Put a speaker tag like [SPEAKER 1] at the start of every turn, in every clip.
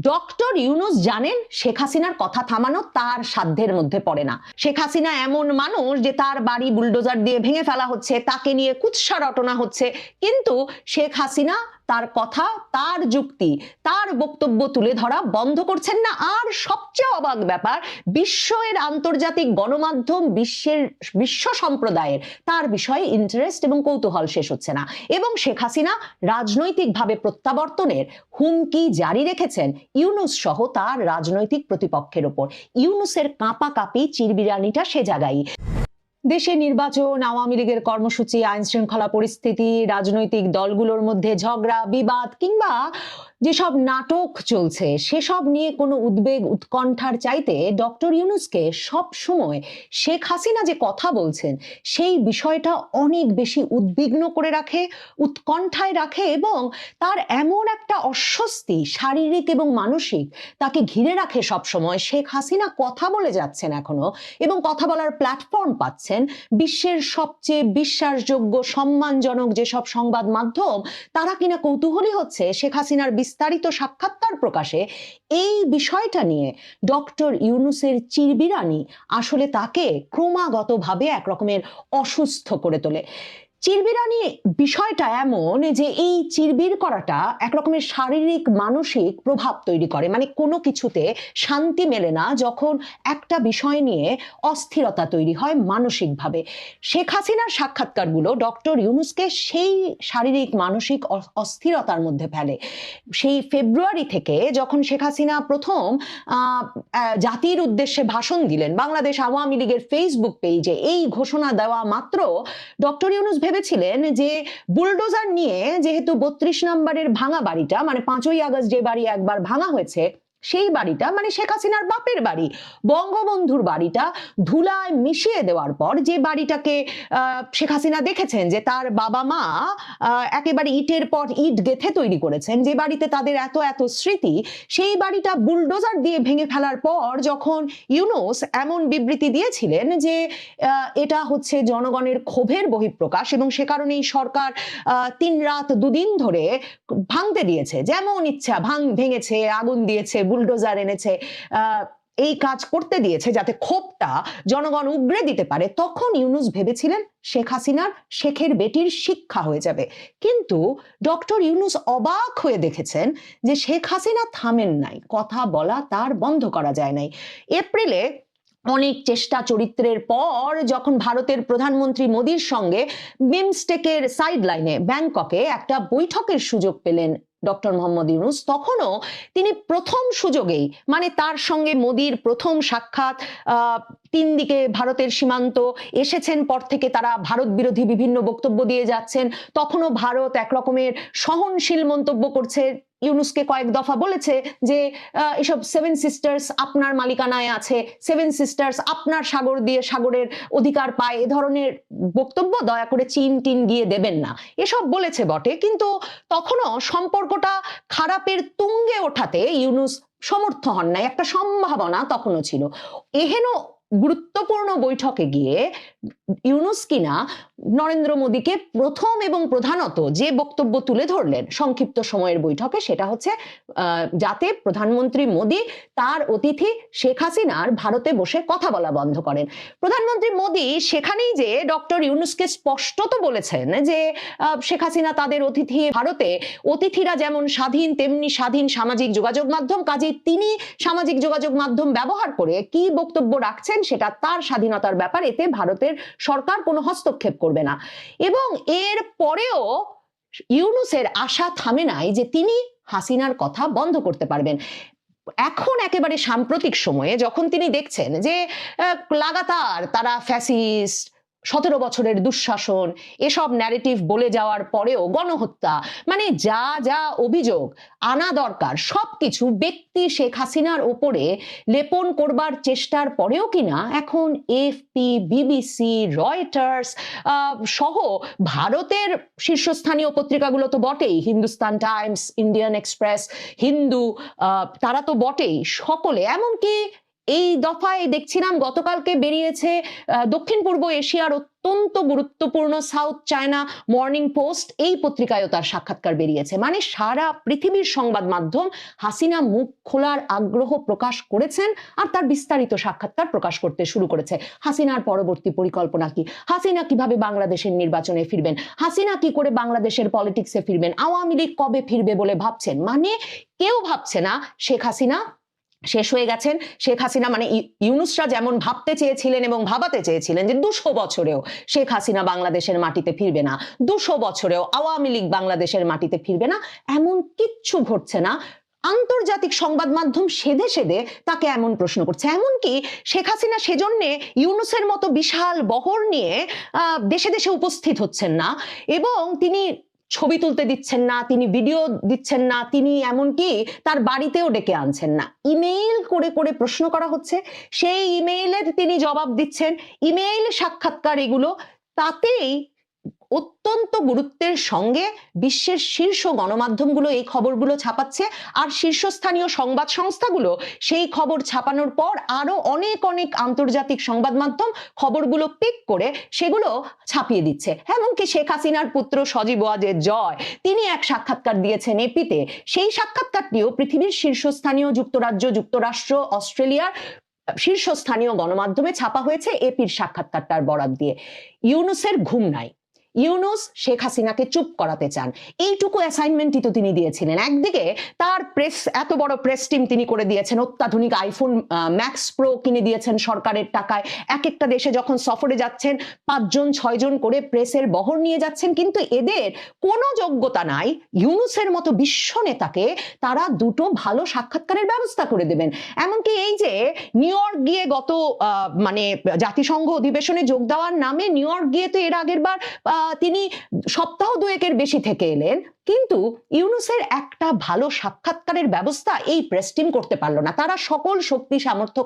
[SPEAKER 1] Doctor Yunus জানেন শেখ হাসিনার কথা থামানো তার সাধ্যের মধ্যে পড়ে না। শেখ হাসিনা এমন মানুষ যে তার বাড়ি বুলডোজার দিয়ে ভেঙে ফেলা হচ্ছে, তাকে নিয়ে কুৎসা রটনা হচ্ছে, কিন্তু শেখ হাসিনা তার কথা, তার যুক্তি, তার বক্তব্য তুলে ধরা বন্ধ করছেন না। আর সবচেয়ে অবাক ব্যাপার, বিশ্বের আন্তর্জাতিক গণমাধ্যম, বিশ্ব সম্প্রদায়ের তার বিষয়ে ইন্টারেস্ট এবং কৌতূহল শেষ হচ্ছে না। এবং শেখ হাসিনা রাজনৈতিকভাবে প্রত্যাবর্তনের হুমকি জারি রেখেছেন ইউনূস সহ তার রাজনৈতিক প্রতিপক্ষের ওপর। ইউনূসের কাঁপাকাঁপি চিরবিরানিটা সে জায়গায়। দেশে নির্বাচন, আওয়ামী লীগের কর্মসূচি, আইন শৃঙ্খলা পরিস্থিতি, রাজনৈতিক দলগুলোর মধ্যে ঝগড়া বিবাদ কিংবা যেসব নাটক চলছে সেসব নিয়ে কোনো উদ্বেগ উৎকণ্ঠার চাইতে ডক্টর ইউনূসকে সব সময় শেখ হাসিনা যে কথা বলছেন সেই বিষয়টা অনেক বেশি উদ্বিগ্ন করে রাখে, উৎকণ্ঠায় রাখে, এবং তার এমন একটা অস্বস্তি শারীরিক এবং মানসিক তাকে ঘিরে রাখে সব সময়। শেখ হাসিনা কথা বলে যাচ্ছেন এখনো, এবং কথা বলার প্ল্যাটফর্ম পাচ্ছেন বিশ্বের সবচেয়ে বিশ্বাসযোগ্য সম্মানজনক যেসব সংবাদ মাধ্যম, তারা কিনা কৌতূহলী হচ্ছে শেখ হাসিনার বিস্তারিত সাক্ষাৎকার প্রকাশে। এই বিষয়টা নিয়ে ডক্টর ইউনূসের চিরবিরানি আসলে তাকে ক্রমাগতভাবে একরকমের অসুস্থ করে তোলে। চিরবিরানি বিষয়টা এমন যে এই চিরবির করাটা একরকমের শারীরিক মানসিক প্রভাব তৈরি করে। মানে কোনো কিছুতে শান্তি মেলে না যখন একটা বিষয় নিয়ে অস্থিরতা তৈরি হয় মানসিকভাবে। শেখ হাসিনার সাক্ষাৎকারগুলো ডক্টর ইউনূসকে সেই শারীরিক মানসিক অস্থিরতার মধ্যে ফেলে। সেই ফেব্রুয়ারি থেকে যখন শেখ হাসিনা প্রথম জাতির উদ্দেশ্যে ভাষণ দিলেন বাংলাদেশ আওয়ামী লীগের ফেসবুক পেজে, এই ঘোষণা দেওয়া মাত্র ডক্টর ইউনূস ভেবেছিলেন যে বুলডোজার নিয়ে যেহেতু 32 নম্বরের ভাঙা বাড়িটা, মানে 5ই আগস্ট যে বাড়ি একবার ভাঙা হয়েছে সেই বাড়িটা, মানে শেখ হাসিনার বাপের বাড়ি, বঙ্গবন্ধুর বাড়িটা ধুলায় মিশিয়ে দেওয়ার পর যে বাড়িটাকে শেখ হাসিনা দেখেছেন যে তার বাবা মা একেবারে ইটের পর ইট গেথে তৈরি করেছেন, যে বাড়িতে তাদের এত এত স্মৃতি, সেই বাড়িটা বুলডোজার দিয়ে ভেঙে ফেলার পর যখন ইউনূস এমন বিবৃতি দিয়েছিলেন যে এটা হচ্ছে জনগণের ক্ষোভের বহিঃপ্রকাশ এবং সে কারণেই সরকার 3 রাত 2 দিন ধরে ভাঙতে দিয়েছে, যেমন ইচ্ছা ভেঙেছে, আগুন দিয়েছে, বুলডোজার এনেছে, এই কাজ করতে দিয়েছে যাতে ক্ষোভটা জনগণ উগরে দিতে পারে, তখন ইউনূস ভেবেছিলেন শেখ হাসিনার শেখের বেটির শিক্ষা হয়ে যাবে। কিন্তু ডক্টর ইউনূস অবাক হয়ে দেখেছেন যে শেখ হাসিনা থামেন নাই, কথা বলা তার বন্ধ করা যায় নাই। এপ্রিলে অনেক চেষ্টা চরিত্রের পর যখন ভারতের প্রধানমন্ত্রী মোদির সঙ্গে বিমস্টেকের সাইড লাইনে ব্যাংককে একটা বৈঠকের সুযোগ পেলেন ডক্টর মোহাম্মদ ইউনূস, তখনও তিনি প্রথম সুযোগেই, মানে তার সঙ্গে মোদির প্রথম সাক্ষাৎ, 3 দিকে ভারতের সীমান্ত, এসেছেন পর থেকে তারা ভারত বিরোধী বিভিন্ন বক্তব্য দিয়ে যাচ্ছেন, তখনও ভারত একরকমের সহনশীল মন্তব্য করছে। ইউনূসকে কয়েক দফা বলেছে যে এসব 7 সিস্টার্স আপনার মালিকানায় আছে, 7 সিস্টার্স আপনার সাগর দিয়ে সাগরের অধিকার পায়, এ ধরনের বক্তব্য দয়া করে চীন টিন গিয়ে দেবেন না, এসব বলেছে বটে, কিন্তু তখনও সম্পর্কটা খারাপের তুঙ্গে ওঠাতে ইউনূস সমর্থ হন নাই। একটা সম্ভাবনা তখনও ছিল। এহেন গুরুত্বপূর্ণ বৈঠকে গিয়ে ইউনূস কিনা নরেন্দ্র মোদীকে প্রথম এবং প্রধানত যে বক্তব্য তুলে ধরলেন সংক্ষিপ্ত সময়ের বৈঠকে, সেটা হচ্ছে যাতে প্রধানমন্ত্রী মোদী তার অতিথি শেখ হাসিনার ভারতে বসে কথা বলা বন্ধ করেন। প্রধানমন্ত্রী মোদী সেখানেই যে ডক্টর ইউনূসকে স্পষ্টত বলেছেন যে শেখ হাসিনা তাদের অতিথি, ভারতে অতিথিরা যেমন স্বাধীন তেমনি স্বাধীন সামাজিক যোগাযোগ মাধ্যম, কাজেই তিনি সামাজিক যোগাযোগ মাধ্যম ব্যবহার করে কি বক্তব্য রাখছেন সেটা তার স্বাধীনতার ব্যাপার, এতে ভারতের সরকার কোনো হস্তক্ষেপ করবে না। এবং এর পরেও ইউনূসের আশা থামে নাই যে তিনি হাসিনার কথা বন্ধ করতে পারবেন। এখন একেবারে সাম্প্রতিক সময়ে যখন তিনি দেখছেন যে লাগাতার তারা ফ্যাসিস্ট, 17 বছরের দুঃশাসন, এসব ন্যারেটিভ বলে যাওয়ার পরেও গণহত্যা, মানে যা যা অভিযোগ আনা দরকার সবকিছু ব্যক্তি শেখ হাসিনার ওপরে লেপন করবার চেষ্টার পরেও কিনা এখন এএফপি, বিবিসি, রয়টার্স সহ ভারতের শীর্ষস্থানীয় পত্রিকাগুলো তো বটেই, Hindustan Times, Indian express, Hindu, তারা তো বটেই, সকলে, এমনকি এই দফায় দেখছিলাম গতকালকে বেরিয়েছে দক্ষিণ পূর্ব এশিয়ার অত্যন্ত গুরুত্বপূর্ণ সাউথ চায়না মর্নিং পোস্ট, এই পত্রিকায়ও তার সাক্ষাৎকার বেরিয়েছে। মানে সারা পৃথিবীর সংবাদ মাধ্যম হাসিনা মুখ খোলার আগ্রহ প্রকাশ করেছেন আর তার বিস্তারিত সাক্ষাৎকার প্রকাশ করতে শুরু করেছে। হাসিনার পরবর্তী পরিকল্পনা কি, হাসিনা কিভাবে বাংলাদেশের নির্বাচনে ফিরবেন, হাসিনা কি করে বাংলাদেশের পলিটিক্সে ফিরবেন, আওয়ামী লীগ কবে ফিরবে বলে ভাবছেন। মানে কেউ ভাবছে না শেখ হাসিনা শেষ হয়ে গেছেন। শেখ হাসিনা মানে ইউনূসরা যেমন ভাবতে চেয়েছিলেন এবং ভাবাতে চেয়েছিলেন যে 200 বছরেও শেখ হাসিনা বাংলাদেশের মাটিতে ফিরবে না, 200 বছরেও আওয়ামী লীগ বাংলাদেশের মাটিতে ফিরবে না, এমন কিচ্ছু ঘটছে না। আন্তর্জাতিক সংবাদ মাধ্যম সেধে সেধে তাকে এমন প্রশ্ন করছে, এমনকি শেখ হাসিনা সেজন্য ইউনূসের মতো বিশাল বহর নিয়ে দেশে দেশে উপস্থিত হচ্ছেন না এবং তিনি ছবি তুলতে দিচ্ছেন না, তিনি ভিডিও দিচ্ছেন না, তিনি এমনকি তার বাড়িতেও ডেকে আনছেন না। ইমেইল করে করে প্রশ্ন করা হচ্ছে, সেই ইমেইলের তিনি জবাব দিচ্ছেন, ইমেইল সাক্ষাৎকার এগুলো, তাতেই অত্যন্ত গুরুত্বের সঙ্গে বিশ্বের শীর্ষ গণমাধ্যমগুলো এই খবরগুলো ছাপাচ্ছে আর শীর্ষস্থানীয় সংবাদ সংস্থাগুলো সেই খবর ছাপানোর পর আরো অনেক অনেক আন্তর্জাতিক সংবাদ মাধ্যম খবরগুলো পিক করে সেগুলো ছাপিয়ে দিচ্ছে। এমনকি শেখ হাসিনার পুত্র সজীব ওয়াজেদ জয় তিনি এক সাক্ষাৎকার দিয়েছেন এপিতে, সেই সাক্ষাৎকারটিও পৃথিবীর শীর্ষস্থানীয় যুক্তরাজ্য, যুক্তরাষ্ট্র, অস্ট্রেলিয়ার শীর্ষস্থানীয় গণমাধ্যমে ছাপা হয়েছে এপির সাক্ষাৎকারটার বরাত দিয়ে। ইউনূসের ঘুম নাই, ইউনূস শেখ হাসিনাকে চুপ করাতে চান, এইটুকু অ্যাসাইনমেন্টই তো তিনি দিয়েছিলেন। একদিকে তার প্রেস, এত বড় প্রেস টিম তিনি করে দিয়েছেন, অত্যাধুনিক আইফোন ম্যাক্স প্রো কিনে দিয়েছেন সরকারের টাকায়, এক একটা দেশে যখন সফরে যাচ্ছেন 5 জন 6 জন করে প্রেসের বহর নিয়ে যাচ্ছেন, কিন্তু এদের কোনো যোগ্যতা নাই ইউনূসের মতো বিশ্ব নেতাকে তারা দুটো ভালো সাক্ষাৎকারের ব্যবস্থা করে দেবেন। এমনকি এই যে নিউ ইয়র্ক গিয়ে গত মানে জাতিসংঘ অধিবেশনে যোগ দেওয়ার নামে নিউ ইয়র্ক গিয়ে তো এর আগের বার তিনি সপ্তাহ দুয়েকের বেশি থেকে এলেন, কিন্তু ইউনূসের একটা ভালো সাক্ষাৎকারের ব্যবস্থা এই প্রেস টিম করতে পারলো না। তারা সকল শক্তি সামর্থ্য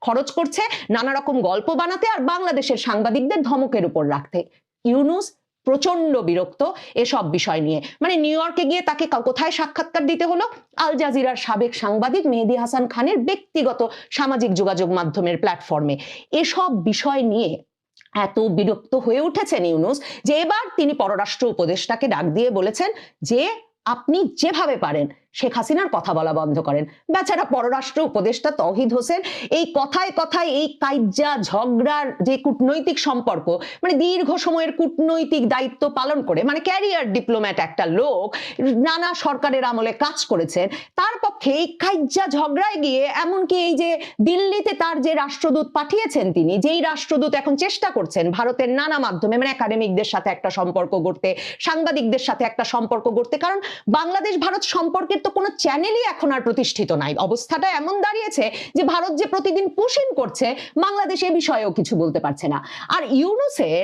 [SPEAKER 1] খরচ করছে নানা রকম গল্প বানাতে আর বাংলাদেশের সাংবাদিকদের ধমকের উপর রাখতে। ইউনূস প্রচন্ড বিরক্ত এসব বিষয় নিয়ে। মানে নিউ ইয়র্কে গিয়ে তাকে কোথায় সাক্ষাৎকার দিতে হলো? আল জাজিরার সাবেক সাংবাদিক মেহেদী হাসান খানের ব্যক্তিগত সামাজিক যোগাযোগ মাধ্যমের প্ল্যাটফর্মে। এসব বিষয় নিয়ে এত বিরক্ত হয়ে উঠেছেন ইউনূস যে এবার তিনি পররাষ্ট্র উপদেষ্টাকে ডাক দিয়ে বলেছেন যে আপনি যেভাবে পারেন শেখ হাসিনার কথা বলা বন্ধ করেন। বেচারা পররাষ্ট্র উপদেষ্টা তৌহিদ হোসেন এই কথায় কথায় এই কাইজ্জা ঝগড়ার যে কূটনৈতিক সম্পর্ক, মানে দীর্ঘ সময়ের কূটনৈতিক দায়িত্ব পালন করে, মানে ক্যারিয়ার ডিপ্লোম্যাট একটা লোক, নানা সরকারের আমলে কাজ করেছেন, তার পক্ষে এই কাইজ্জা ঝগড়ায় গিয়ে এমনকি এই যে দিল্লিতে তার যে রাষ্ট্রদূত পাঠিয়েছেন, তিনি যেই রাষ্ট্রদূত এখন চেষ্টা করছেন ভারতের নানা মাধ্যমে মানে একাডেমিকদের সাথে একটা সম্পর্ক গড়তে, সাংবাদিকদের সাথে একটা সম্পর্ক গড়তে, কারণ বাংলাদেশ ভারত সম্পর্কের তো কোনো চ্যানেলই এখন আর প্রতিষ্ঠিত নাই। অবস্থাটা এমন দাঁড়িয়েছে যে ভারত যে প্রতিদিন পুশিং করছে, বাংলাদেশ এ বিষয়েও কিছু বলতে পারছে না। আর ইউনূসের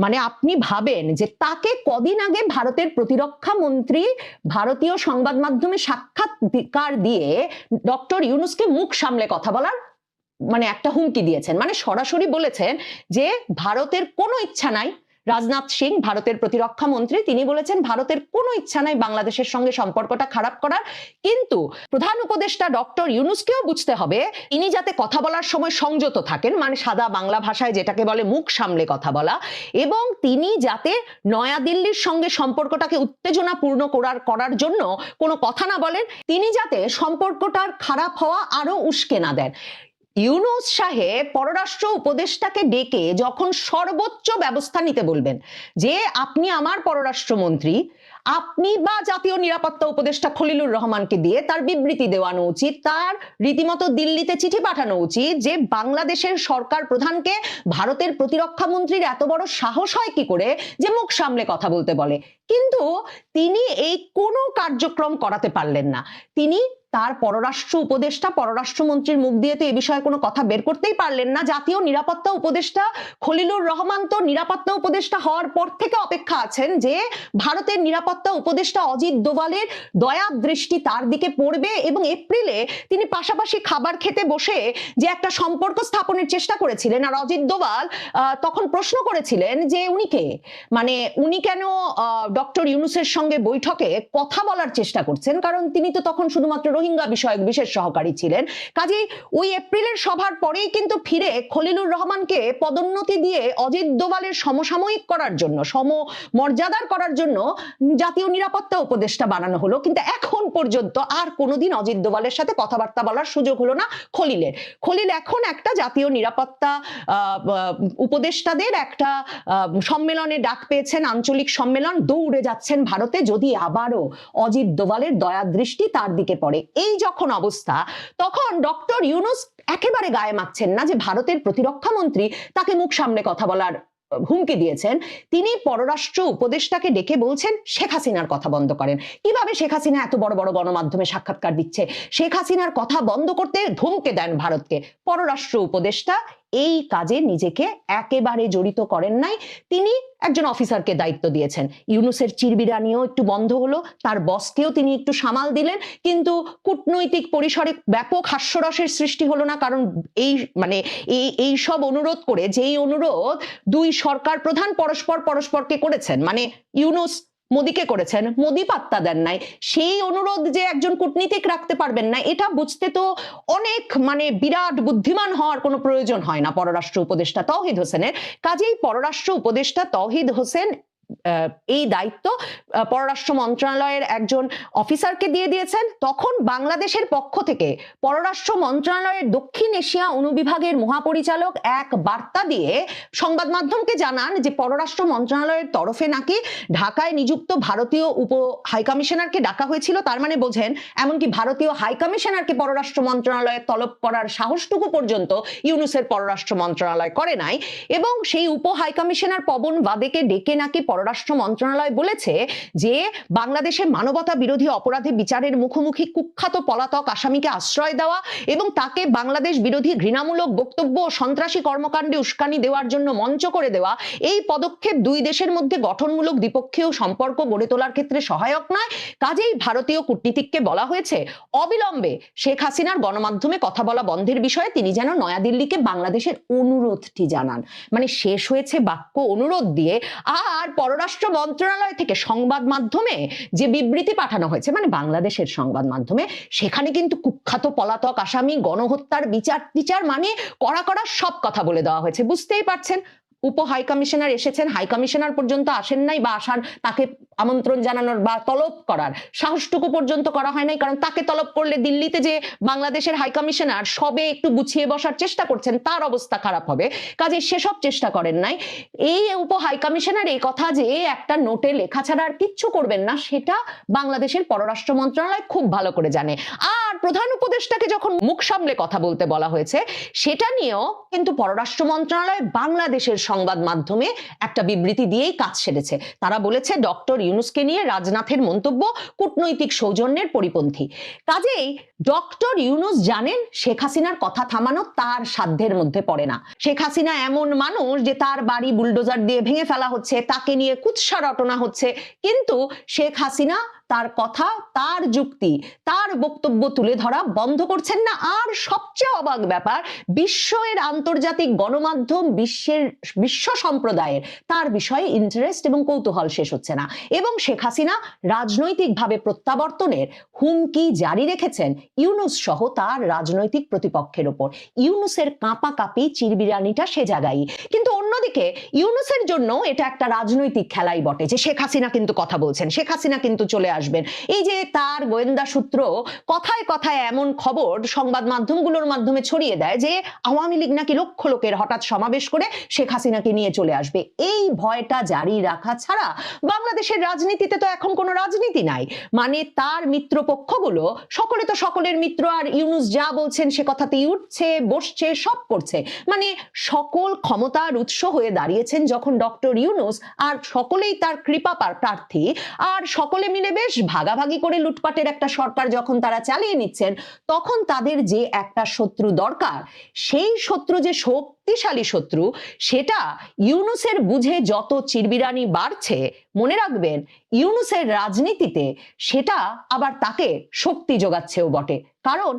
[SPEAKER 1] মানে আপনি ভাবেন যে তাকে কদিন আগে ভারতের প্রতিরক্ষা মন্ত্রী ভারতীয় সংবাদ মাধ্যমে সাক্ষাৎকার দিয়ে ডক্টর ইউনূসকে মুখ সামলে কথা বলার মানে একটা হুমকি দিয়েছেন, মানে সরাসরি বলেছেন যে ভারতের কোনো ইচ্ছা নাই। রাজনাথ সিং ভারতের প্রতিরক্ষা মন্ত্রী, তিনি বলেছেন ভারতের কোনো ইচ্ছা নাই বাংলাদেশের সঙ্গে সম্পর্কটা খারাপ করার, কিন্তু প্রধান উপদেষ্টা ডক্টর ইউনূসকেও বুঝতে হবে তিনি যাতে কথা বলার সময় সংযত থাকেন, মানে সাদা বাংলা ভাষায় যেটাকে বলে মুখ সামলে কথা বলা, এবং তিনি যাতে নয়াদিল্লির সঙ্গে সম্পর্কটাকে উত্তেজনাপূর্ণ করার জন্য কোনো কথা না বলেন, তিনি যাতে সম্পর্কটার খারাপ হওয়া আরো উস্কে না দেন। ইউনূস সাহেব পররাষ্ট্র উপদেষ্টাকে ডেকে যখন সর্বোচ্চ ব্যবস্থা নিতে বলবেন যে আপনি আমার পররাষ্ট্রমন্ত্রী, আপনি বা জাতীয় নিরাপত্তা উপদেষ্টা খলিলুর রহমানকে দিয়ে তার বিবৃতি দেওয়ানো উচিত, তার রীতিমতো দিল্লিতে চিঠি পাঠানো উচিত যে বাংলাদেশের সরকার প্রধানকে ভারতের প্রতিরক্ষা মন্ত্রীর এত বড় সাহস হয় কি করে যে মুখ সামলে কথা বলতে বলে। কিন্তু তিনি এই কোনো কার্যক্রম করাতে পারলেন না। তিনি তার পররাষ্ট্র উপদেষ্টা পররাষ্ট্রমন্ত্রীর মুখ দিয়ে তো এ বিষয়ে কোনো কথা বের করতেই পারলেন না। জাতীয় নিরাপত্তা উপদেষ্টা খলিলুর রহমান তো নিরাপত্তা উপদেষ্টা হওয়ার পর থেকে অপেক্ষা আছেন যে ভারতের নিরাপত্তা উপদেষ্টা অজিত দোভালের দয়া দৃষ্টি তার দিকে পড়বে, এবং এপ্রিলে তিনি পাশাপাশি খাবার খেতে বসে যে একটা সম্পর্ক স্থাপনের চেষ্টা করেছিলেন, আর অজিত দোভাল তখন প্রশ্ন করেছিলেন যে উনি কে, মানে উনি কেন ডক্টর ইউনূসের সঙ্গে বৈঠকে কথা বলার চেষ্টা করছেন, কারণ তিনি তো তখন শুধুমাত্র রোহিঙ্গা বিষয়ক বিশেষ সহকারী ছিলেন। কাজেই ওই এপ্রিলের সভার পরেই কিন্তু ফিরে খলিলুর রহমানকে পদোন্নতি দিয়ে অজিত দোভালের সমসাময়িক করার জন্য, সমমর্যাদার করার জন্য জাতীয় নিরাপত্তা উপদেষ্টা বানানো হলো। কিন্তু এখন পর্যন্ত আর কোনোদিন অজিত দোভালের সাথে কথাবার্তা বলার সুযোগ হলো না খলিলের। খলিল এখন একটা জাতীয় নিরাপত্তা উপদেষ্টাদের একটা সম্মেলনে ডাক পেয়েছেন, আঞ্চলিক সম্মেলন, দৌড়ে যাচ্ছেন ভারতে, যদি আবারও অজিত দোভালের দয়া দৃষ্টি তার দিকে পড়ে। এই যখন অবস্থা, তখন ডক্টর ইউনূস একেবারে গায়ে মাখছেন না যে ভারতের প্রতিরক্ষা মন্ত্রী তাকে মুখ সামনে কথা বলার হুমকি দিয়েছেন। তিনি পররাষ্ট্র উপদেষ্টাকে ডেকে বলছেন শেখ হাসিনার কথা বন্ধ করেন। কিভাবে শেখ হাসিনা এত বড় বড় গণমাধ্যমে সাক্ষাৎকার দিচ্ছে, শেখ হাসিনার কথা বন্ধ করতে ধমকে দেন ভারতকে। পররাষ্ট্র উপদেষ্টা এই কাজে নিজেকে একেবারে জড়িত করেন নাই, তিনি একজন অফিসারকে দায়িত্ব দিয়েছেন। ইউনূসের চিরবিরানিও একটু বন্ধ হলো, তার বসকেও তিনি একটু সামাল দিলেন, কিন্তু কূটনৈতিক পরিসরে ব্যাপক হাস্যরসের সৃষ্টি হলো না। কারণ এই সব অনুরোধ করে, যেই অনুরোধ দুই সরকার প্রধান পরস্পরকে করেছেন, মানে ইউনূস মোদিকে করেছেন, মোদি পাত্তা দেন নাই, সেই অনুরোধ যে একজন কূটনীতিক রাখতে পারবেন না, এটা বুঝতে তো অনেক বিরাট বুদ্ধিমান হওয়ার কোনো প্রয়োজন হয় না পররাষ্ট্র উপদেষ্টা তৌহিদ হোসেনের। কাজেই পররাষ্ট্র উপদেষ্টা তৌহিদ হোসেন এই দায়িত্ব পররাষ্ট্র মন্ত্রণালয়ের একজন অফিসারকে দিয়ে দিয়েছেন। তখন বাংলাদেশের পক্ষ থেকে পররাষ্ট্র মন্ত্রণালয়ের দক্ষিণ এশিয়া অনুবিভাগের মহাপরিচালক এক বার্তা দিয়ে সংবাদ মাধ্যমকে জানান যে পররাষ্ট্র মন্ত্রণালয়ের তরফে নাকি ঢাকায় নিযুক্ত ভারতীয় উপ হাইকমিশনারকে ডাকা হয়েছিল। তার মানে বোঝেন, এমনকি ভারতীয় হাইকমিশনারকে পররাষ্ট্র মন্ত্রণালয়ে তলব করার সাহসটুকু পর্যন্ত ইউনূসের পররাষ্ট্র মন্ত্রণালয় করে নাই। এবং সেই উপ হাইকমিশনার পবন বাদেকে ডেকে নাকি পররাষ্ট্র মন্ত্রণালয় বলেছে যে বাংলাদেশে মানবতা বিরোধী অপরাধে বিচারের মুখোমুখি কুখ্যাত পলাতক আসামিকে আশ্রয় দেওয়া এবং তাকে বাংলাদেশ বিরোধী ঘৃণামূলক বক্তব্য ও সন্ত্রাসী কর্মকাণ্ডে উস্কানি দেওয়ার জন্য মঞ্চ করে দেওয়া, এই পদক্ষেপ দুই দেশের মধ্যে গঠনমূলক দ্বিপক্ষীয় সম্পর্ক গড়ে তোলার ক্ষেত্রে সহায়ক নয়। কাজেই ভারতীয় কূটনীতিককে বলা হয়েছে অবিলম্বে শেখ হাসিনার গণমাধ্যমে কথা বলা বন্ধের বিষয়ে তিনি যেন নয়াদিল্লিকে বাংলাদেশের অনুরোধটি জানান। মানে শেষ হয়েছে বাক্য অনুরোধ দিয়ে। আর পররাষ্ট্র মন্ত্রণালয় থেকে সংবাদ মাধ্যমে যে বিবৃতি পাঠানো হয়েছে, মানে বাংলাদেশের সংবাদ মাধ্যমে, সেখানে কিন্তু কুখ্যাত পলাতক আসামি, গণহত্যার বিচার মানে কড়া সব কথা বলে দেওয়া হয়েছে। বুঝতেই পারছেন, উপ হাইকমিশনার এসেছেন, হাইকমিশনার পর্যন্ত আসেন নাই, বা আসার তাকে আমন্ত্রণ জানানোর বা তলব করার সাহসটুকু পর্যন্ত করা হয় নাই। কারণ তাকে তলব করলে দিল্লিতে যে বাংলাদেশের হাইকমিশনার সবে একটু গুছিয়ে বসার চেষ্টা করছেন, তার অবস্থা খারাপ হবে। কাজে সেসব চেষ্টা করেন নাই। এই উপ হাইকমিশনার এই কথা যে একটা নোটে লেখা ছাড়া আর কিচ্ছু করবেন না, সেটা বাংলাদেশের পররাষ্ট্র মন্ত্রণালয় খুব ভালো করে জানে। আর প্রধান উপদেষ্টাকে যখন মুখ সামলে কথা বলতে বলা হয়েছে, সেটা নিয়েও কিন্তু পররাষ্ট্র মন্ত্রণালয় বাংলাদেশের সংবাদ মাধ্যমে একটা বিবৃতি দিয়েই কাজ সেরেছে। তারা বলেছে ডক্টর ইউনূসকে নিয়ে রাজনাথের মন্তব্য কূটনৈতিক সৌজন্যের পরিপন্থী। কাজেই ডক্টর ইউনূস জানেন শেখ হাসিনার কথা থামানো তার সাধ্যের মধ্যে পড়ে না। শেখ হাসিনা এমন মানুষ যে তার বাড়ি বুলডোজার দিয়ে ভেঙে ফেলা হচ্ছে, তাকে নিয়ে কুৎসা রটনা হচ্ছে, কিন্তু শেখ হাসিনা তার কথা, তার যুক্তি, তার বক্তব্য তুলে ধরা বন্ধ করছেন না। আর সবচেয়ে অবাক ব্যাপার, বিশ্বের আন্তর্জাতিক গণমাধ্যম, বিশ্ব সম্প্রদায়ের তার বিষয়ে ইন্টারেস্ট এবং কৌতূহল শেষ হচ্ছে না। এবং শেখ হাসিনা রাজনৈতিকভাবে প্রত্যাবর্তনের হুমকি জারি রেখেছেন ইউনূস সহ তার রাজনৈতিক প্রতিপক্ষের ওপর। ইউনূসের কাঁপাকাঁপি চিরবিরানিটা সে জায়গায়। কিন্তু অন্যদিকে ইউনূসের জন্য এটা একটা রাজনৈতিক খেলাই বটে যে শেখ হাসিনা কিন্তু কথা বলছেন, শেখ হাসিনা কিন্তু চলে আসবেন। এই যে তার গোয়েন্দা সূত্র কথায় কথায় এমন খবর সংবাদ মাধ্যমগুলোর মাধ্যমে ছড়িয়ে দেয় যে আওয়ামী লীগ নাকি লক্ষ লোকের হঠাৎ সমাবেশ করে শেখ হাসিনাকে নিয়ে চলে আসবে। এই ভয়টা জারি রাখা ছাড়া বাংলাদেশের রাজনীতিতে তো এখন কোনো রাজনীতি নাই। মানে তার মিত্রপক্ষগুলো সকলে তো সকলের মিত্র, আর ইউনূস যা বলছেন সে কথাতেই উঠছে, বসছে, সব করছে। মানে সকল ক্ষমতার উৎস হয়ে দাঁড়িয়েছেন যখন ডক্টর ইউনূস, আর সকলেই তার কৃপা প্রার্থী, আর সকলে মিলে বেশ ভাগাভাগি করে লুটপাটের একটা সরকার যখন তারা চালিয়ে নিচ্ছেন, তখন তাদের যে একটা শত্রু দরকার, সেই শত্রু যে শক্তিশালী শত্রু, সেটা ইউনূসের বুঝে যত চিরবিরানি বাড়ছে, মনে রাখবেন ইউনূসের রাজনীতিতে সেটা আবার তাকে শক্তি যোগাচ্ছেও বটে। কারণ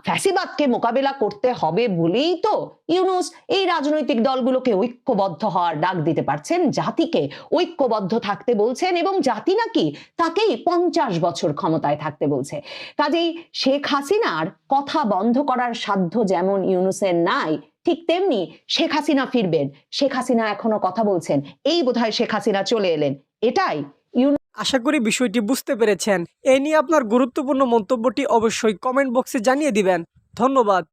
[SPEAKER 1] ফ্যাসিবাদকে মোকাবেলা করতে হবে বলেই তো ইউনূস এই রাজনৈতিক দলগুলোকে ঐক্যবদ্ধ হওয়ার ডাক দিতে পারছেন, জাতিকে ঐক্যবদ্ধ থাকতে বলছেন, এবং জাতি নাকি তাকেই 50 বছর ক্ষমতায় থাকতে বলছে। কাজেই শেখ হাসিনার কথা বন্ধ করার সাধ্য যেমন ইউনূসের নাই, ঠিক তেমনি শেখ হাসিনা ফিরবেন, শেখ হাসিনা এখনো কথা বলছেন, এই বোধহয় শেখ হাসিনা চলে এলেন, এটাই।
[SPEAKER 2] আশা করি বিষয়টি বুঝতে পেরেছেন। এ নিয়ে আপনার গুরুত্বপূর্ণ মন্তব্যটি অবশ্যই কমেন্ট বক্সে জানিয়ে দিবেন। ধন্যবাদ।